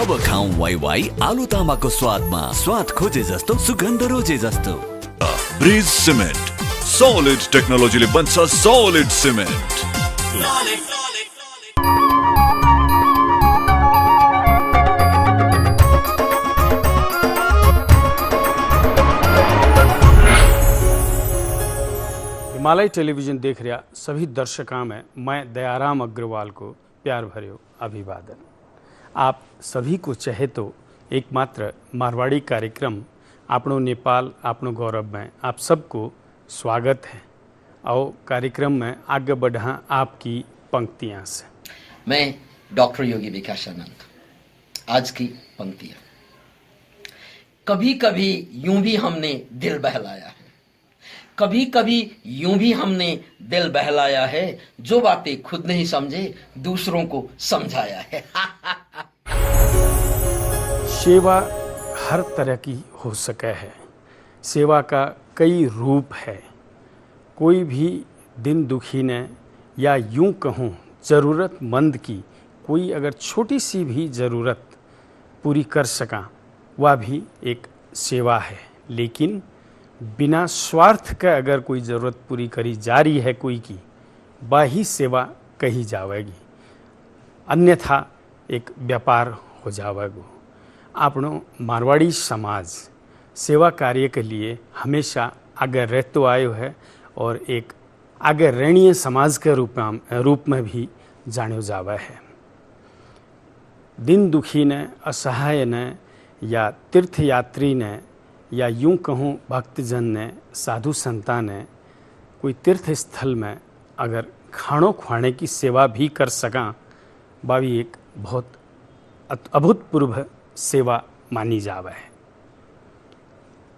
अब खाऊं Y Y आलु तामाको स्वादमा स्वाद खोजे जस्तो सुगन्ध रोजे जस्तो। ब्रिज सिमेन्ट सॉलिड टेक्नोलोजीले बन्छ सॉलिड सिमेन्ट। हिमालय टेलीविजन देख रहा सभी दर्शकों में मैं दयाराम अग्रवाल को प्यार भरे अभिवादन। आप सभी को चाहे तो एकमात्र मारवाड़ी कार्यक्रम आपनो नेपाल आपनो गौरव में आप सबको स्वागत है। और कार्यक्रम में आगे बढ़ा आपकी पंक्तियां से। मैं डॉक्टर योगी विकासानंद। आज की पंक्तियां। कभी कभी यूं भी हमने दिल बहलाया है, कभी कभी यूं भी हमने दिल बहलाया है, जो बातें खुद नहीं समझे दूसरों को समझाया है। सेवा हर तरह की हो सके है। सेवा का कई रूप है। कोई भी दिन दुखी ने या यूं कहूँ ज़रूरतमंद की कोई अगर छोटी सी भी ज़रूरत पूरी कर सका वह भी एक सेवा है। लेकिन बिना स्वार्थ का अगर कोई ज़रूरत पूरी करी जा रही है कोई की, वह ही सेवा कही जाएगी, अन्यथा एक व्यापार हो जाएगा। आपनो मारवाड़ी समाज सेवा कार्य के लिए हमेशा आगे रहते आयो है और एक आगे रणीय समाज के रूप में भी जानो जावा है। दिन दुखी ने, असहाय ने या तीर्थयात्री ने या यूं कहूँ भक्तजन ने, साधु संता ने कोई तीर्थ स्थल में अगर खानों खुआने की सेवा भी कर सका, वह भी एक बहुत अभूतपूर्व सेवा मानी जावा है।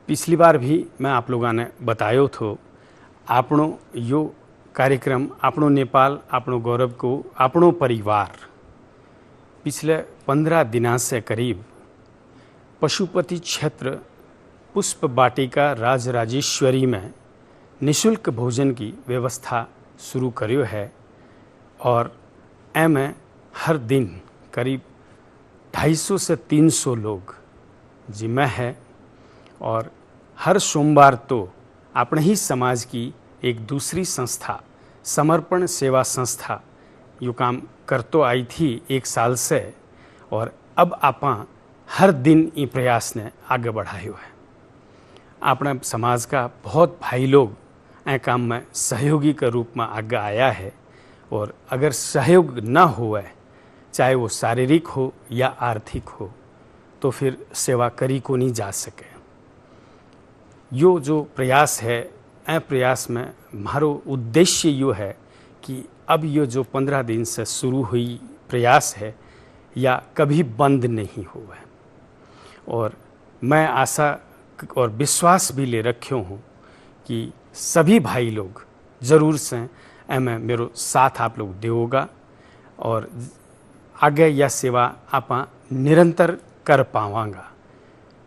पिछली बार भी मैं आप लोगों ने बतायो थो आपनो यो कार्यक्रम आपनो नेपाल आपनो गौरव को आपनो परिवार पिछले 15 दिनों से करीब पशुपति क्षेत्र पुष्प वाटिका राजराजेश्वरी में निशुल्क भोजन की व्यवस्था शुरू करियो है। और में हर दिन करीब 250 से 300 लोग जिम्मे है। और हर सोमवार तो अपने ही समाज की एक दूसरी संस्था समर्पण सेवा संस्था यो काम करतो आई थी 1 साल से, और अब आपा हर दिन ये प्रयास ने आगे बढ़ायो है। अपने समाज का बहुत भाई लोग ए काम में सहयोगी के रूप में आगे आया है। और अगर सहयोग न हुए, चाहे वो शारीरिक हो या आर्थिक हो, तो फिर सेवा करी को नहीं जा सके। यो जो प्रयास है, ए प्रयास में मारो उद्देश्य यो है कि अब यो जो 15 दिन से शुरू हुई प्रयास है या कभी बंद नहीं हुआ। और मैं आशा और विश्वास भी ले रखे हूँ कि सभी भाई लोग ज़रूर से में मेरो साथ आप लोग देगा और आगे यह सेवा आप निरंतर कर पावांगा।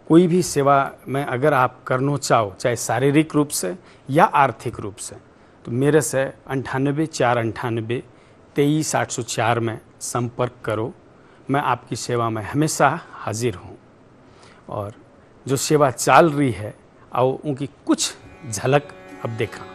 कोई भी सेवा में अगर आप करना चाहो, चाहे शारीरिक रूप से या आर्थिक रूप से, तो मेरे से 98 498 23 804 में संपर्क करो। मैं आपकी सेवा में हमेशा हाजिर हूँ। और जो सेवा चल रही है आओ उनकी कुछ झलक अब देखा।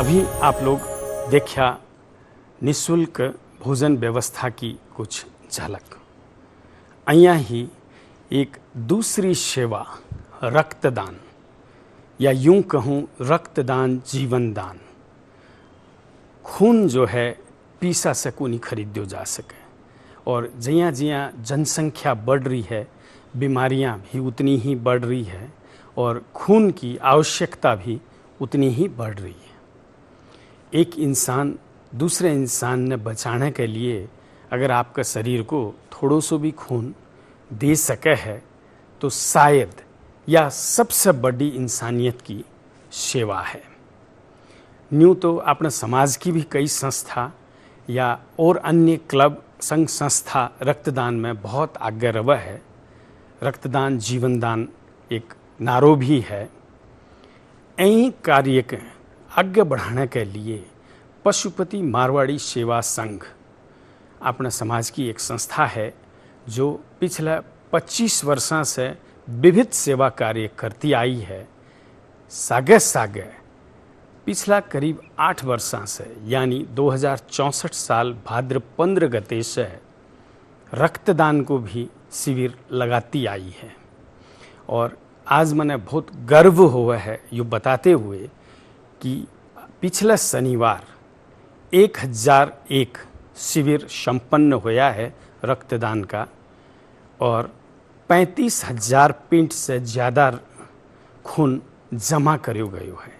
अभी आप लोग देखा निःशुल्क भोजन व्यवस्था की कुछ झलक। અહીંયા ही एक दूसरी सेवा रक्तदान, या यूं कहूँ रक्तदान जीवन दान। खून जो है पीसा से कोनी खरीद्यो जा सके, और जिया जिया जनसंख्या बढ़ रही है बीमारियां भी उतनी ही बढ़ रही है और खून की आवश्यकता भी उतनी ही बढ़ रही है। एक इंसान दूसरे इंसान ने बचाने के लिए अगर आपका शरीर को थोड़ो सो भी खून दे सके है तो शायद या सबसे बड़ी इंसानियत की सेवा है। न्यू तो अपने समाज की भी कई संस्था या और अन्य क्लब संघ संस्था रक्तदान में बहुत आगे रवा है। रक्तदान जीवन दान एक नारो भी है। यही कार्य के आगे बढ़ाने के लिए पशुपति मारवाड़ी सेवा संघ अपने समाज की एक संस्था है जो पिछले 25 वर्षों से विविध सेवा कार्य करती आई है। सागे सागे पिछला करीब 8 वर्षों से यानी 2064 साल भाद्र 15 गते से रक्तदान को भी शिविर लगाती आई है। और आज मैंने बहुत गर्व हुआ है ये बताते हुए कि पिछले शनिवार 1001 शिविर संपन्न होया है रक्तदान का, और 35,000 पिंड से ज़्यादा खून जमा करो गयो है।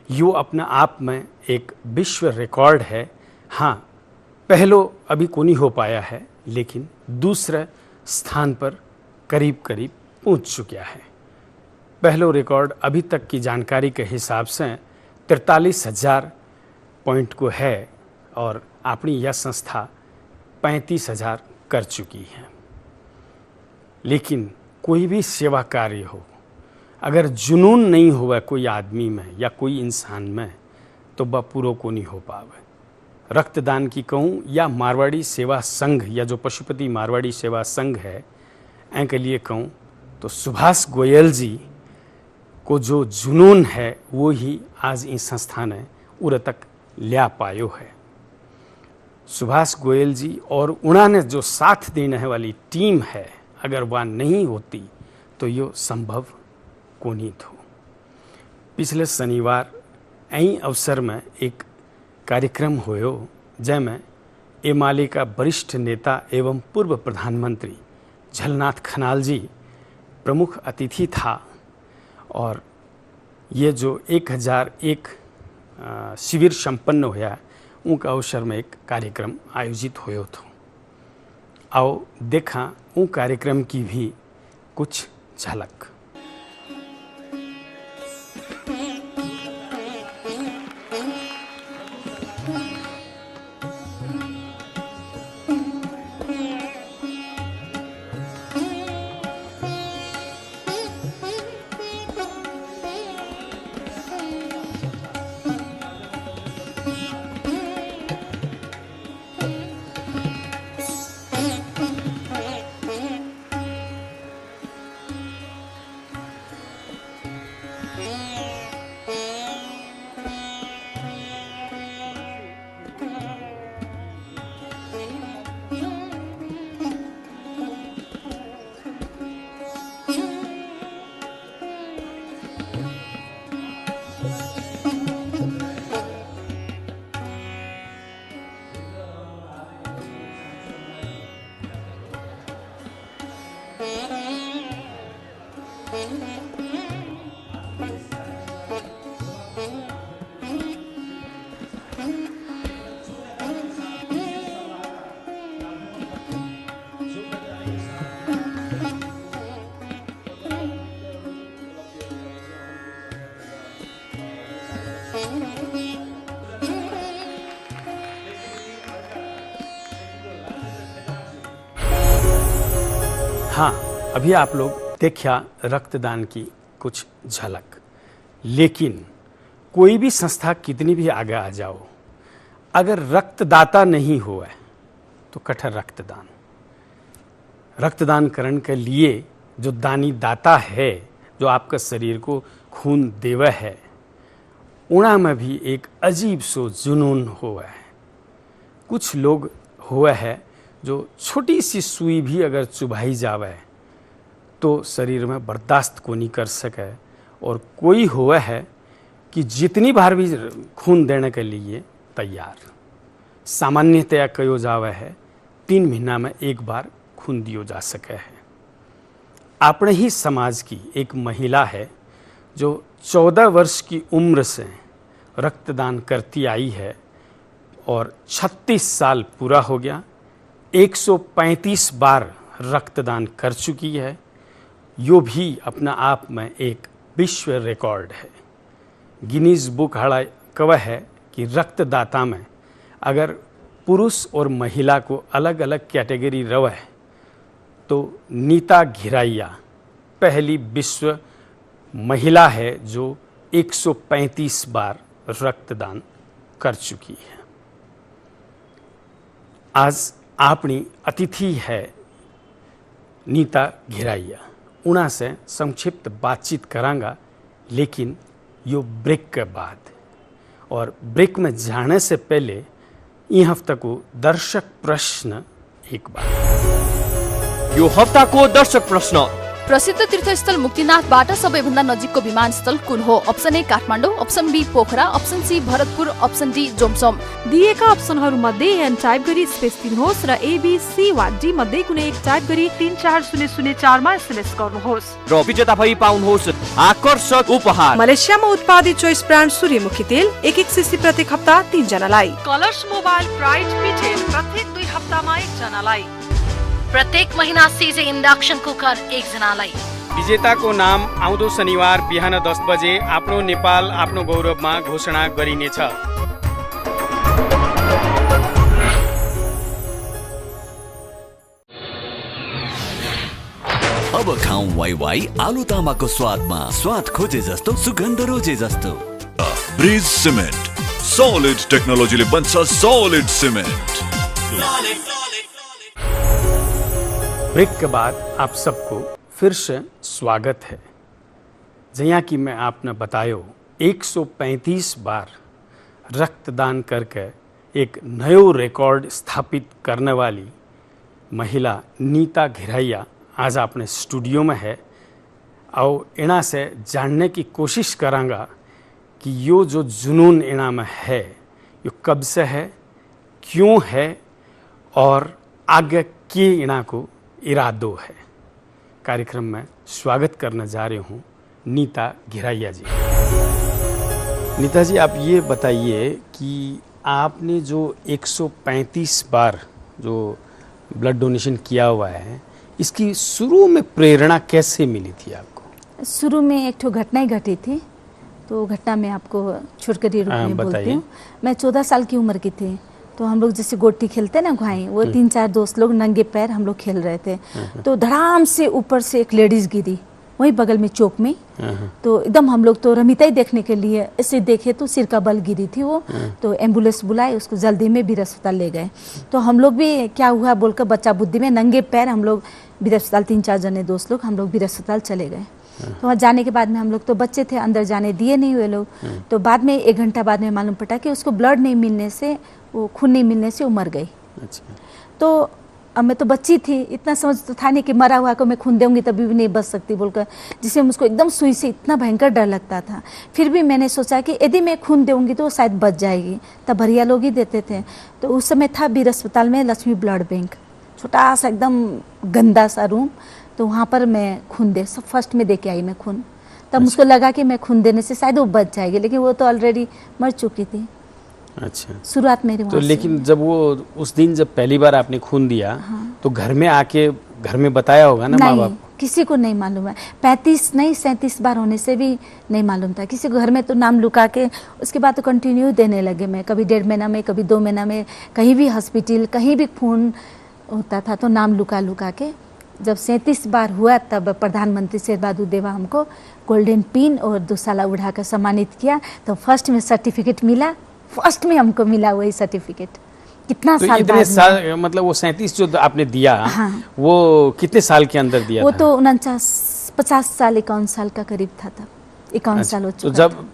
यो अपने आप में एक विश्व रिकॉर्ड है। हाँ, पहलो अभी को नहीं हो पाया है, लेकिन दूसरे स्थान पर करीब करीब पहुंच चुका है। पहलो रिकॉर्ड अभी तक की जानकारी के हिसाब से 43,000 पॉइंट को है, और अपनी यह संस्था 35,000 कर चुकी है। लेकिन कोई भी सेवा कार्य हो, अगर जुनून नहीं हुआ कोई आदमी में या कोई इंसान में, तो वह पूरा को नहीं हो पावे। रक्तदान की कहूँ या मारवाड़ी सेवा संघ या जो पशुपति मारवाड़ी सेवा संघ है, के लिए कहूँ तो सुभाष गोयल जी को जो जुनून है वो ही आज इस संस्था ने उर तक लिया पायो है। सुभाष गोयल जी और उन्होंने जो साथ देने वाली टीम है, अगर वह नहीं होती तो ये संभव को नहीं थो। पिछले शनिवार यही अवसर में एक कार्यक्रम होयो जैमें एमाले का वरिष्ठ नेता एवं पूर्व प्रधानमंत्री झलनाथ खनाल जी प्रमुख अतिथि था, और ये जो 1001 शिविर संपन्न होया उनका अवसर में एक कार्यक्रम आयोजित होयो थो। आओ देखा उन कार्यक्रम की भी कुछ झलक। हाँ, अभी आप लोग देखा रक्तदान की कुछ झलक। लेकिन कोई भी संस्था कितनी भी आगे आ जाओ, अगर रक्तदाता नहीं हुआ तो कठर रक्तदान करने के लिए जो दानी दाता है, जो आपका शरीर को खून देवा है, उणा में भी एक अजीब सो जुनून हुआ है। कुछ लोग हुआ है जो छोटी सी सुई भी अगर चुभाई जावे तो शरीर में बर्दाश्त को नहीं कर सके, और कोई हुआ है कि जितनी बार भी खून देने के लिए तैयार। सामान्यतया कहो जावे है 3 महीना में एक बार खून दियो जा सके है। अपने ही समाज की एक महिला है जो 14 वर्ष की उम्र से रक्तदान करती आई है और 36 साल पूरा हो गया, 135 बार रक्तदान कर चुकी है। यो भी अपना आप में एक विश्व रिकॉर्ड है। गिनीज बुक हड़ा कवा है कि रक्तदाता में अगर पुरुष और महिला को अलग अलग कैटेगरी रवे तो नीता घिराइया पहली विश्व महिला है जो 135 बार रक्तदान कर चुकी है। आज अपनी अतिथि है नीता घिराइया। उना से संक्षिप्त बातचीत करांगा, लेकिन यो ब्रेक के बाद। और ब्रेक में जाने से पहले ये हफ्ता को दर्शक प्रश्न एक बार। यो हप्ताको दर्शक प्रश्न। प्रसिद्ध तीर्थस्थल मुक्तिनाथबाट सबैभन्दा नजिकको विमानस्थल कुन हो? Option A Kathmandu, option B Pokhara, option C Bharatpur, option D Jomsom. दिएका अप्सनहरू मध्ये एन टाइप गरी स्पेस दिनुहोस् र एबीसी वा डी मध्ये कुनै एक टाइप गरी 34004 मा एसएमएस गर्नुहोस् र विजेता भई पाउनुहोस् आकर्षक उपहार। मलेसियामा उत्पादित चोइस ब्रान्ड सूर्यमुखी तेल 1 सीसी प्रत्येक हप्ता 3 जनालाई। कलर्स मोबाइल प्राइड पिटेल प्रत्येक 2 हप्तामा 1 जनालाई। प्रत्येक महिना सीजे इंडक्शन कुकर 1 जनालाई। विजेताको नाम आउँदो शनिबार बिहान 10 बजे आफ्नो नेपाल आफ्नो गौरवमा घोषणा गरिनेछ। अब खाऊं वाई वाई आलु तामाको स्वादमा, स्वाद खोजे जस्तो सुगन्ध रोजे जस्तो। ब्रिज सिमेन्ट सॉलिड टेक्नोलॉजीले बन्छ सॉलिड सिमेन्ट। ब्रेक के बाद आप सबको फिर से स्वागत है। जैसा कि मैं आपने बतायो 135 बार रक्तदान करके एक नयो रिकॉर्ड स्थापित करने वाली महिला नीता घिराइया आज अपने स्टूडियो में है। और इना से जानने की कोशिश करांगा कि यो जो जुनून इना में है यो कब से है, क्यों है और आगे के इना को इरादो है। कार्यक्रम में स्वागत करने जा रही हूँ नीता घिराइया जी। नीता जी, आप ये बताइए कि आपने जो 135 बार जो ब्लड डोनेशन किया हुआ है, इसकी शुरू में प्रेरणा कैसे मिली थी आपको? शुरू में एक ठो घटना ही घटी थी, तो घटना में आपको छोटकरी रूप में बोलती हूँ। मैं 14 साल की उम्र की थी, तो हम लोग जैसे गोटी खेलते ना घुआई, वो 3-4 दोस्त लोग नंगे पैर हम लोग खेल रहे थे। तो धड़ाम से ऊपर से एक लेडीज गिरी वहीं बगल में चौक में। तो एकदम हम लोग तो रमिता ही देखने के लिए ऐसे देखे तो सिर का बल गिरी थी वो। तो एम्बुलेंस बुलाए, उसको जल्दी में वीर अस्पताल ले गए। तो हम लोग भी क्या हुआ बोलकर बच्चा बुद्धि में नंगे पैर हम लोग वीर अस्पताल 3-4 जने दोस्त लोग हम लोग वीर अस्पताल चले गए। तो वहाँ जाने के बाद में हम लोग तो बच्चे थे, अंदर जाने दिए नहीं हुए लोग। तो बाद में 1 घंटा बाद में मालूम पड़ा कि उसको ब्लड नहीं मिलने से, वो खून नहीं मिलने से वो मर गई। तो अब मैं तो बच्ची थी, इतना समझ तो था नहीं कि मरा हुआ को मैं खून दूंगी तभी भी नहीं बच सकती बोलकर, जिससे मुझको एकदम सुई से इतना भयंकर डर लगता था। फिर भी मैंने सोचा कि यदि मैं खून दूंगी तो शायद बच जाएगी, तब भरिया लोग ही देते थे। तो उस समय था वीर अस्पताल में लक्ष्मी ब्लड बैंक, छोटा सा एकदम गंदा सा रूम। तो वहाँ पर मैं खून दे सब फर्स्ट में दे के आई मैं खून। तब मुझको लगा कि मैं खून देने से शायद वो बच जाएगी, लेकिन वो तो ऑलरेडी मर चुकी थी। अच्छा, शुरुआत मेरी वहाँ तो लेकिन जब वो उस दिन जब पहली बार आपने खून दिया, तो घर में आके घर में बताया होगा ना माँ बाप? किसी को नहीं मालूम है। 35 नहीं 37 बार होने से भी नहीं मालूम था किसी को। घर में तो नाम लुका के उसके बाद तो कंटिन्यू देने लगे मैं, कभी 1.5 महीना में, कभी 2 महीना में, कहीं भी हॉस्पिटल कहीं भी खून होता था तो नाम लुका के। जब 37 बार हुआ तब प्रधानमंत्री शेर बहादुर देवा हमको गोल्डन पिन और 2 साला उठाकर सम्मानित किया। तो फर्स्ट में सर्टिफिकेट मिला, फर्स्ट में हमको मिला वही सर्टिफिकेट। कितना तो साल इतने बाद साल, मतलब वो 37 जो आपने दिया, वो कितने साल के अंदर दिया वो था? तो 49 50 साल 51 साल का करीब था तब, 51 साल हो तो चुका जब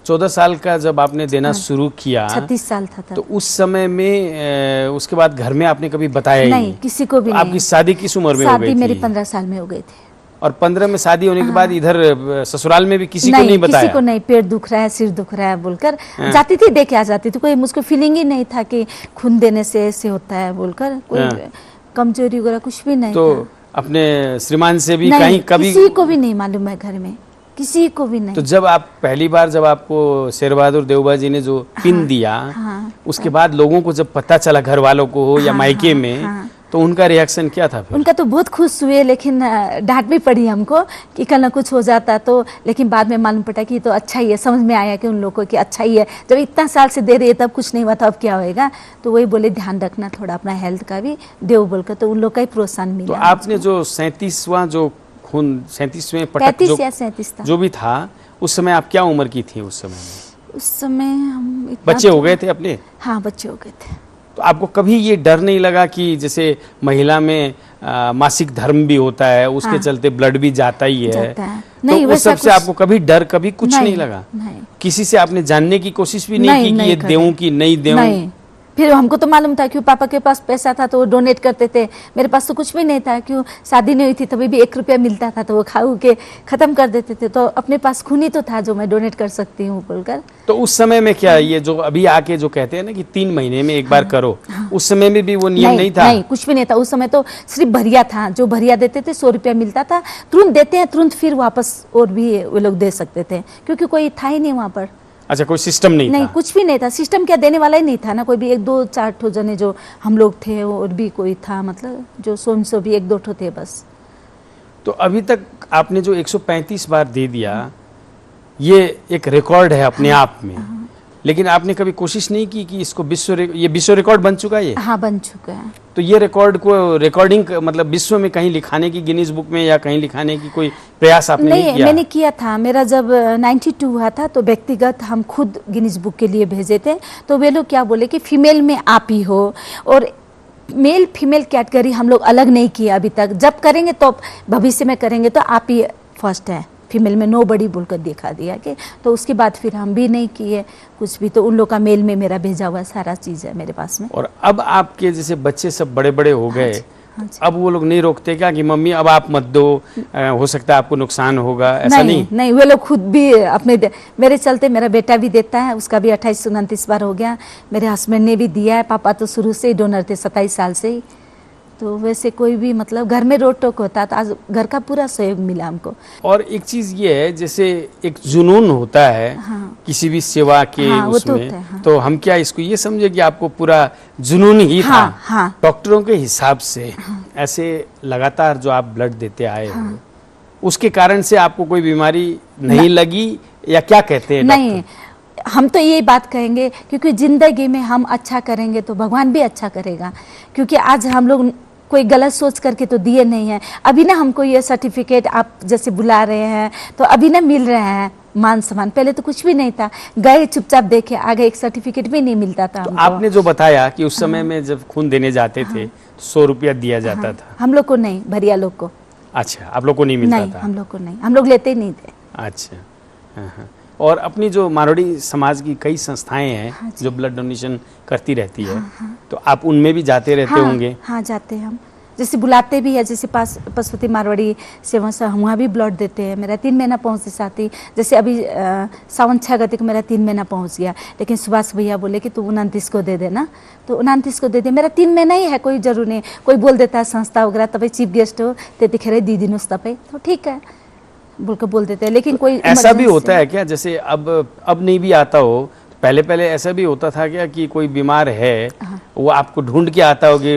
14 साल का जब आपने देना शुरू किया 36 साल था तब। तो उस समय में उसके बाद घर में आपने कभी बताया ही नहीं, किसी को भी नहीं। आपकी शादी किस उम्र में हो गई शादी थी? मेरी 15 साल में हो गई थी। और 15 में शादी होने के बाद इधर ससुराल में भी किसी को नहीं बताया? किसी को नहीं, पेट दुख रहा है, सिर दुख रहा है बोलकर जाती थी, दे के आ जाती थी। कोई मुझको फीलिंग ही नहीं था कि खून देने से ऐसे होता है बोलकर, कोई कमजोरी वगैरह कुछ भी नहीं तो था। अपने श्रीमान से भी नहीं, कहीं कभी किसी को भी नहीं मालूम है घर में, किसी को भी नहीं। तो जब आप पहली बार जब आपको शेर बहादुर देवबा जी ने जो पिन दिया, उसके बाद लोगों को जब पता चला, घर वालों को हो या मायके में, तो उनका रिएक्शन क्या था फिर? उनका तो बहुत खुश हुए, लेकिन डांट भी पड़ी हमको कि कल ना कुछ हो जाता तो। लेकिन बाद में मालूम पड़ा कि तो अच्छा ही है, समझ में आया कि उन लोगों को कि अच्छा ही है, जब इतना साल से दे रही है तब कुछ नहीं हुआ था, अब क्या होएगा। तो वही बोले ध्यान रखना थोड़ा अपना हेल्थ का भी, देव बोलकर, तो उन लोग का ही प्रोत्साहन मिला। तो आपने जो 37वां जो खून 37वें पटक 35 या 37 था जो भी था, उस समय आप क्या उम्र की थी उस समय में? उस समय हम इतना बच्चे हो गए थे अपने? हाँ, बच्चे हो गए थे। तो आपको कभी ये डर नहीं लगा कि जैसे महिला में मासिक धर्म भी होता है, उसके चलते ब्लड भी जाता ही है, जाता है। तो नहीं, उस सबसे आपको कभी डर कभी कुछ नहीं लगा? नहीं। किसी से आपने जानने की कोशिश भी नहीं की कि ये देऊं कि नहीं देऊं? नहीं, फिर हमको तो मालूम था क्यों पापा के पास पैसा था तो वो डोनेट करते थे, मेरे पास तो कुछ भी नहीं था, क्यों शादी नहीं हुई थी तभी भी 1 रुपया मिलता था तो वो खाऊ के खत्म कर देते थे। तो अपने पास खून ही तो था जो मैं डोनेट कर सकती हूँ बोलकर। तो उस समय में क्या ये जो अभी आके जो कहते हैं ना कि 3 महीने में एक बार करो, उस समय में भी वो नियम नहीं था? नहीं, कुछ भी नहीं था उस समय, तो सिर्फ भरिया था, जो भरिया देते थे 100 रुपया मिलता था, तुरंत देते हैं, तुरंत फिर वापस और भी वो लोग दे सकते थे, क्योंकि कोई था ही नहीं वहाँ पर। अच्छा, कोई सिस्टम नहीं नहीं, था? कुछ भी नहीं था, सिस्टम क्या देने वाला ही नहीं था ना, कोई भी 1-2 4 ठो जने जो हम लोग थे और भी कोई था, मतलब जो सो भी 1-2 ठो थे बस। तो अभी तक आपने जो 135 बार दे दिया, ये एक रिकॉर्ड है अपने आप में, लेकिन आपने कभी कोशिश नहीं की कि इसको ये विश्व रिकॉर्ड बन चुका है ये? हाँ, बन चुका है। तो ये रिकॉर्ड को रिकॉर्डिंग मतलब विश्व में कहीं लिखाने की, गिनीज बुक में या कहीं लिखाने की कोई प्रयास आपने नहीं किया? मैंने किया था, मेरा जब 92 हुआ था तो व्यक्तिगत हम खुद गिनीज बुक के लिए भेजे थे, तो वे लोग क्या बोले कि फीमेल में आप ही हो, और मेल फीमेल कैटेगरी हम लोग अलग नहीं किया अभी तक, जब करेंगे तो भविष्य में करेंगे तो आप ही फर्स्ट है, फीमेल में नो बड़ी बोलकर दिखा दिया कि, तो उसके बाद फिर हम भी नहीं किए कुछ भी, तो उन लोग का मेल में मेरा भेजा हुआ सारा चीज़ है मेरे पास में। और अब आपके जैसे बच्चे सब बड़े बड़े हो गए, अब वो लोग नहीं रोकते क्या कि मम्मी अब आप मत दो, हो सकता है आपको नुकसान होगा, ऐसा नहीं? नहीं, वे लोग खुद भी अपने मेरे चलते, मेरा बेटा भी देता है, उसका भी 28-29 बार हो गया, मेरे हस्बैंड ने भी दिया है, पापा तो शुरू से ही डोनर थे 27 साल से ही, तो वैसे कोई भी मतलब घर में रोक टोक होता तो आज घर का पूरा सहयोग मिला हमको। और एक चीज ये है, जैसे एक जुनून होता है किसी भी सेवा के उसमें, तो हम क्या इसको ये समझे कि आपको पूरा जुनून ही था? डॉक्टरों के हिसाब से ऐसे लगातार जो आप ब्लड देते आए हो, उसके कारण से आपको कोई बीमारी नहीं लगी या क्या कहते हैं? नहीं, हम तो ये बात कहेंगे क्योंकि जिंदगी में हम अच्छा करेंगे तो भगवान भी अच्छा करेगा, क्योंकि आज हम लोग कोई गलत सोच करके तो दिए नहीं है। अभी ना हमको ये सर्टिफिकेट आप जैसे बुला रहे हैं तो अभी ना मिल रहे हैं मान सम्मान, पहले तो कुछ भी नहीं था, गए चुपचाप देखे आगे, एक सर्टिफिकेट भी नहीं मिलता था। तो आपने जो बताया कि उस समय में जब खून देने जाते थे 100 रुपया दिया जाता था, हम लोग को नहीं, भरिया लोग को। अच्छा, आप लोग को नहीं मिलता था? हम लोग को नहीं, हम लोग लेते ही नहीं थे। अच्छा, और अपनी जो मारवाड़ी समाज की कई संस्थाएं हैं जो ब्लड डोनेशन करती रहती है, तो आप उनमें भी जाते रहते होंगे? हाँ, जाते हैं हम, जैसे बुलाते भी है, जैसे पशुपति मारवाड़ी सेवा से हम वहाँ भी ब्लड देते हैं। मेरा 3 महीना पहुँचते साथी, जैसे अभी सावन 6 गते को मेरा 3 महीना पहुँच गया, लेकिन सुभाष भैया बोले कि तू 29 को दे देना, तो 29 को दे दे, मेरा 3 महीना ही है, कोई जरूर नहीं। कोई बोल देता है संस्था वगैरह, तभी चीफ गेस्ट हो तेरे दी दिनों तब, तो ठीक है बोल बोल देते हैं, लेकिन कोई ऐसा भी होता है क्या, जैसे अब नहीं भी आता हो, पहले ऐसा भी होता था क्या कि कोई बीमार है वो आपको ढूंढ के आता हो कि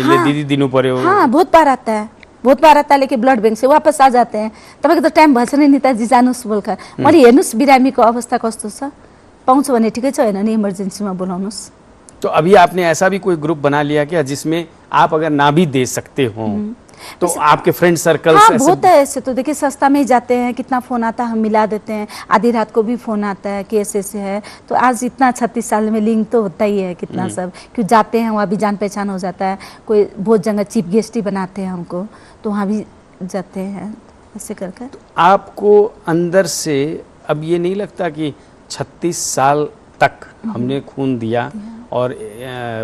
ले दीदी दिनों पर हो? हाँ, बहुत बार आता है, बहुत बार आता है, लेकिन ब्लड बैंक से वापस आ जाते हैं, तब तो टाइम भन्छ नै नेताजी जानुस् बोलकर मैले हेर्नुस् बिरामीको अवस्था कस्तो छ, पाउँछ भने ठिकै छ, हैन नि इमर्जेन्सीमा बोलाउनुस्। तो अभी आपने ऐसा भी कोई ग्रुप बना लिया क्या जिसमें आप अगर ना भी दे सकते हो तो आपके फ्रेंड सर्कल? हाँ, बहुत है ऐसे, तो देखिए संस्था में ही जाते हैं, कितना फोन आता है, हम मिला देते हैं, आधी रात को भी फोन आता है कि ऐसे है, तो आज इतना 36 साल में लिंक तो होता ही है कितना सब, क्यों जाते हैं वहाँ भी जान पहचान हो जाता है, कोई बहुत जगह चीफ गेस्ट ही बनाते हैं हमको, तो वहाँ भी जाते हैं ऐसे करके। तो आपको अंदर से अब ये नहीं लगता कि 36 साल तक हमने खून दिया और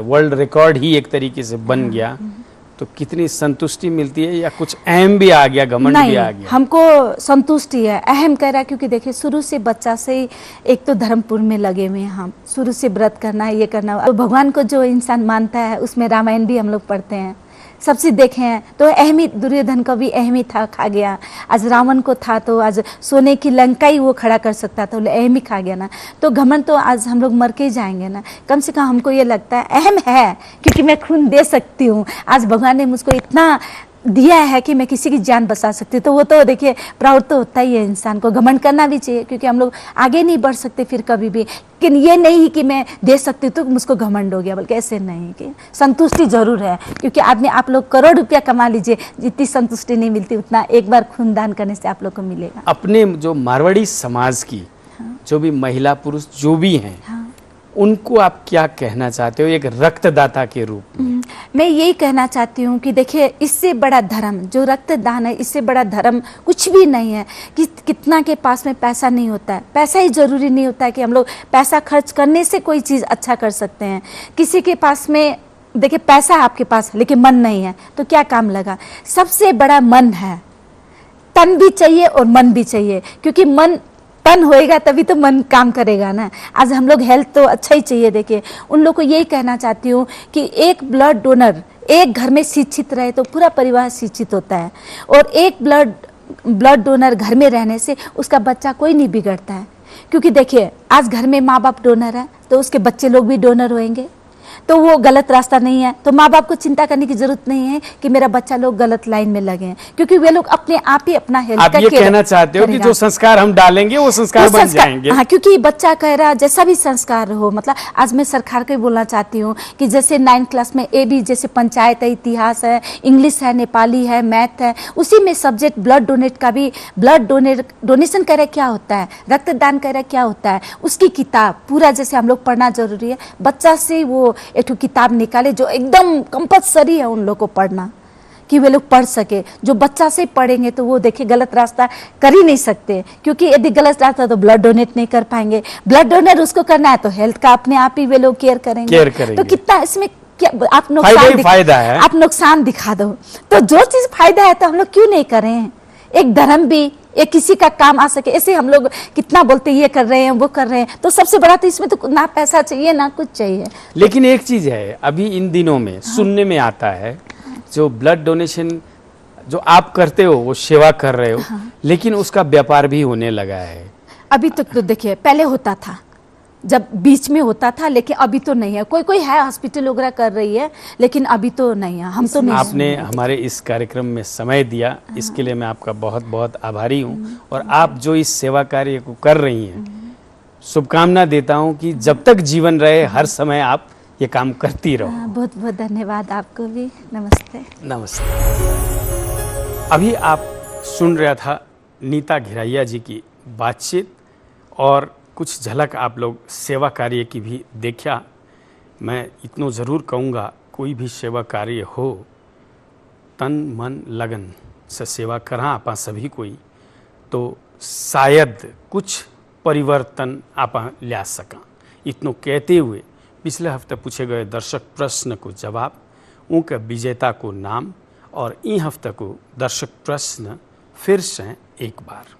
वर्ल्ड रिकॉर्ड ही एक तरीके से बन गया, तो कितनी संतुष्टि मिलती है, या कुछ अहम भी आ गया, घमंड भी आ गया? हमको संतुष्टि है, अहम कह रहा है, क्योंकि देखिए शुरू से बच्चा से ही एक तो धर्मपुर में लगे हुए हैं हम, शुरू से व्रत करना है, ये करना। तो भगवान को जो इंसान मानता है उसमें रामायण भी हम लोग पढ़ते हैं, सबसे देखे हैं। तो अहमी दुर्योधन का भी अहमी था, खा गया। आज रावण को था तो आज सोने की लंका ही वो खड़ा कर सकता था, तो अहमी खा गया ना। तो घमंड तो आज हम लोग मर के ही जाएंगे ना। कम से कम हमको ये लगता है अहम है, क्योंकि मैं खून दे सकती हूँ। आज भगवान ने मुझको इतना दिया है कि मैं किसी की जान बचा सकती हूँ, तो वो तो देखिए प्राउड तो होता ही है इंसान को। घमंड करना भी चाहिए, क्योंकि हम लोग आगे नहीं बढ़ सकते फिर कभी भी। लेकिन ये नहीं कि मैं दे सकती हूँ तो मुझको घमंड हो गया, बल्कि ऐसे नहीं। कि संतुष्टि जरूर है, क्योंकि आदमी, आप लोग करोड़ रुपया कमा लीजिए, जितनी संतुष्टि नहीं मिलती उतना एक बार खून दान करने से आप लोग को मिलेगा। अपने जो मारवाड़ी समाज की जो भी महिला पुरुष जो भी हैं, उनको आप क्या कहना चाहते हो एक रक्तदाता के रूप में? मैं यही कहना चाहती हूँ कि देखिए, इससे बड़ा धर्म जो रक्तदान है, इससे बड़ा धर्म कुछ भी नहीं है। कि कितना के पास में पैसा नहीं होता है, पैसा ही जरूरी नहीं होता है कि हम लोग पैसा खर्च करने से कोई चीज़ अच्छा कर सकते हैं। किसी के पास में देखिए पैसा आपके पास है लेकिन मन नहीं है तो क्या काम लगा। सबसे बड़ा मन है, तन भी चाहिए और मन भी चाहिए, क्योंकि मन तन होएगा तभी तो मन काम करेगा ना। आज हम लोग हेल्थ तो अच्छा ही चाहिए। देखिए, उन लोग को यही कहना चाहती हूँ कि एक ब्लड डोनर एक घर में शिक्षित रहे तो पूरा परिवार शिक्षित होता है, और एक ब्लड डोनर घर में रहने से उसका बच्चा कोई नहीं बिगड़ता है। क्योंकि देखिए, आज घर में माँ बाप डोनर है तो उसके बच्चे लोग भी डोनर होंगे, तो वो गलत रास्ता नहीं है। तो माँ बाप को चिंता करने की जरूरत नहीं है कि मेरा बच्चा लोग गलत लाइन में लगे हैं, क्योंकि वे लोग अपने आप ही अपना हेल्थ आप ये कहना चाहते हो कि जो संस्कार हम डालेंगे वो संस्कार बन जाएंगे? हाँ, क्योंकि बच्चा कह रहा जैसा भी संस्कार हो, मतलब आज मैं सरकार को बोलना चाहती हूँ कि जैसे 9th क्लास में AB जैसे पंचायत है, इतिहास है, इंग्लिश है, नेपाली है, मैथ है, उसी में सब्जेक्ट ब्लड डोनेट का भी, ब्लड डोनेशन कह रहे क्या होता है, रक्तदान कह रहे क्या होता है, उसकी किताब पूरा जैसे हम लोग पढ़ना जरूरी है। बच्चा से वो एक किताब निकाले जो एकदम कंपल्सरी है उन लोग को पढ़ना, कि वे लोग पढ़ सके। जो बच्चा से पढ़ेंगे तो वो देखिए गलत रास्ता कर ही नहीं सकते, क्योंकि यदि गलत रास्ता तो ब्लड डोनेट नहीं कर पाएंगे। ब्लड डोनेट उसको करना है तो हेल्थ का अपने आप ही वे लोग केयर करेंगे। तो कितना इसमें क्या आप नुकसान दिखा दो, तो जो चीज फायदा है तो हम लोग क्यों नहीं करें। एक धर्म भी, एक किसी का काम आ सके, ऐसे हम लोग कितना बोलते ये कर रहे हैं वो कर रहे हैं, तो सबसे बड़ा तो इसमें तो ना पैसा चाहिए ना कुछ चाहिए। लेकिन एक चीज है, अभी इन दिनों में सुनने में आता है, जो ब्लड डोनेशन जो आप करते हो वो सेवा कर रहे हो, लेकिन उसका व्यापार भी होने लगा है। अभी तक तो देखिए, पहले होता था, जब बीच में होता था, लेकिन अभी तो नहीं है। कोई है हॉस्पिटल वगैरह कर रही है, लेकिन अभी तो नहीं है। हम तो नहीं। आपने हमारे इस कार्यक्रम में समय दिया, इसके लिए मैं आपका बहुत बहुत आभारी हूँ। और आप जो इस सेवा कार्य को कर रही हैं, शुभकामना देता हूँ कि जब तक जीवन रहे हर समय आप ये काम करती रहो। बहुत बहुत धन्यवाद आपको भी। नमस्ते। नमस्ते। अभी आप सुन रहा था नीता घिरैया जी की बातचीत, और कुछ झलक आप लोग सेवा कार्य की भी देखा। मैं इतना ज़रूर कहूँगा, कोई भी सेवा कार्य हो, तन मन लगन से सेवा करा आप सभी कोई, तो शायद कुछ परिवर्तन आप ला सका। इतना कहते हुए पिछले हफ्ते पूछे गए दर्शक प्रश्न को जवाब, उनके विजेता को नाम, और इन हफ्ते को दर्शक प्रश्न फिर से एक बार।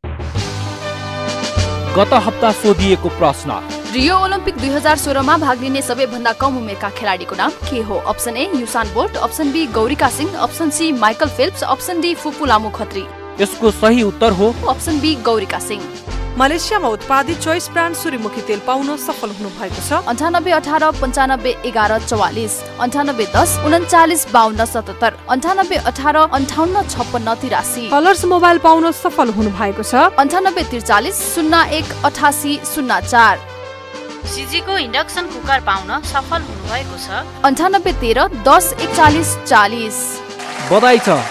गत हप्ता सोधिएको प्रश्न, रियो ओलम्पिक 2016 में भाग लिने सबैभन्दा कम उमेरका खेलाडीको नाम के हो? Option A Usain Bolt, option B Gaurika Singh, option C Michael Phelps, option D Phupu Lamo Khatri. यसको सही उत्तर हो ऑप्शन बी गौरिका सिंह। मलेसियामा उत्पादित चोइस ब्रान्ड सूर्यमुखी तेल पाउन सफल हुनु भएको छ। 98 18 95 11 44, 98 10 39 52 77, 98 18 58 56 83। कलर्स मोबाइल पाउन सफल हुनु भएको छ। 98 43 01 88 04। सिजीको इन्डक्सन कुकर पाउन सफल हुनुभएको छ। 98 13 10 41 40। बधाई छ,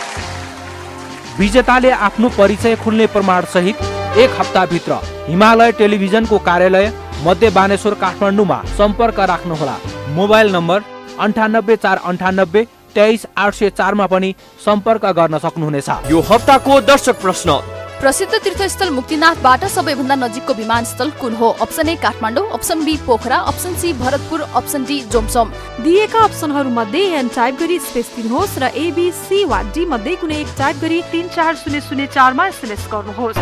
विजेताले आफ्नो परिचय खुल्ने प्रमाण सहित 1 हप्ताभित्र हिमालय टेलिभिजनको कार्यालय मध्य बानेश्वर काठमाडौँमा सम्पर्क राख्नुहोला। मोबाइल नम्बर 98 498 23 804 मा पनि सम्पर्क गर्न सक्नुहुनेछ। यो हप्ताको दर्शक प्रश्न प्रसिद्ध तीर्थस्थल मुक्तिनाथबाट सबैभन्दा नजिकको विमानस्थल कुन हो? Option A Kathmandu, option B Pokhara, option C Bharatpur, option D Jomsom. दिएका अप्सनहरू मध्ये एन टाइप गरी स्पेस दिनुहोस् र ए बी सी वा डी मध्ये कुनै एक टाइप गरी 34004 मा एसएमएस गर्नुहोस्।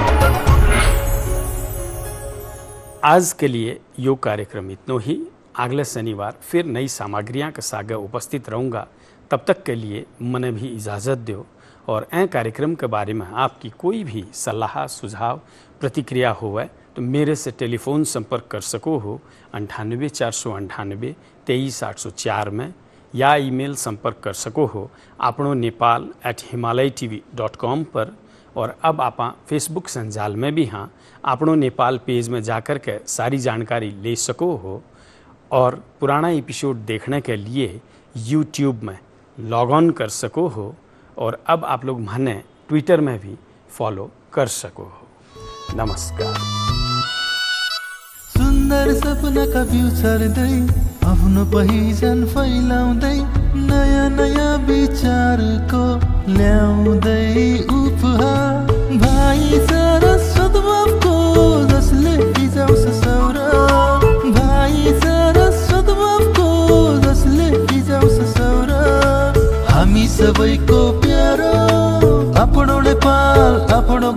आज के लिए यो कार्यक्रम इतना ही। अगले शनिवार फिर नई सामग्रियां के साथ उपस्थित रहूँगा। तब तक के लिए मने भी इजाज़त दो। और ए कार्यक्रम के बारे में आपकी कोई भी सलाह सुझाव प्रतिक्रिया हो तो मेरे से टेलीफोन संपर्क कर सको हो 98 498 23 804 में, या ईमेल संपर्क कर सको हो आपनो nepal@himalayatv.com पर। और अब आप फेसबुक संजाल में भी हाँ आपनो नेपाल पेज में जाकर के सारी जानकारी ले सको हो। और पुराना एपिसोड देखने के लिए यूट्यूब में लॉग ऑन कर सको हो। और अब आप लोग माने ट्विटर में भी फॉलो कर सको हो। नमस्कार। सुन्दर सपनाका बिउ छर्दै आफ्नो पहिचान फैलाउँदै नयाँ नयाँ विचारको ल्याउँदै उपहार भाइ सरस्वत बाबुको जसले बिजाउँछ सौराब भाइ सरस्वत बाबुको जसले बिजाउँछ सौराब हामी सबैको प्यारो आफ्नो नेपाल आफ्नो